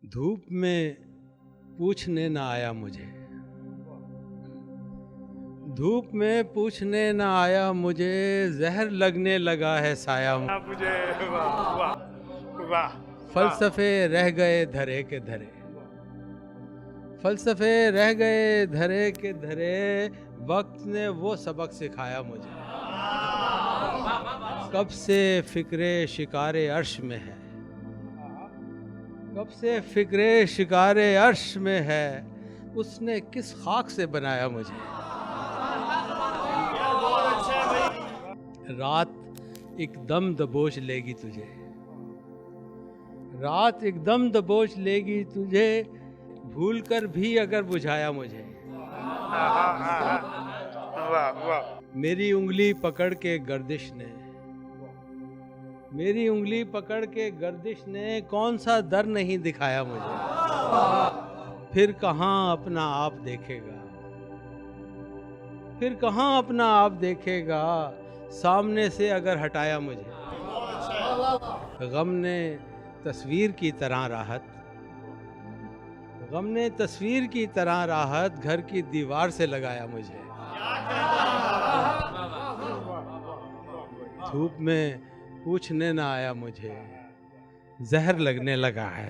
धूप में पूछने न आया मुझे, धूप में पूछने न आया मुझे, जहर लगने लगा है साया मुझे। वाह वाह वाह। फलसफे रह गए धरे के धरे, फलसफे रह गए धरे के धरे, वक्त ने वो सबक सिखाया मुझे। कब से फिक्रे शिकारे अर्श में है, कब से फिक्रे शिकारे अर्श में है, उसने किस खाक से बनाया मुझे। रात एकदम दबोच लेगी तुझे, रात एकदम दबोच लेगी तुझे, भूल कर भी अगर बुझाया मुझे। वाह वाह। मेरी उंगली पकड़ के गर्दिश ने, मेरी उंगली पकड़ के गर्दिश ने कौन सा दर नहीं दिखाया मुझे। फिर कहाँ अपना आप देखेगा, फिर कहाँ अपना आप देखेगा, सामने से अगर हटाया मुझे। गम ने तस्वीर की तरह राहत, गम ने तस्वीर की तरह राहत घर की दीवार से लगाया मुझे। धूप में पूछने न आया मुझे, जहर लगने लगा है।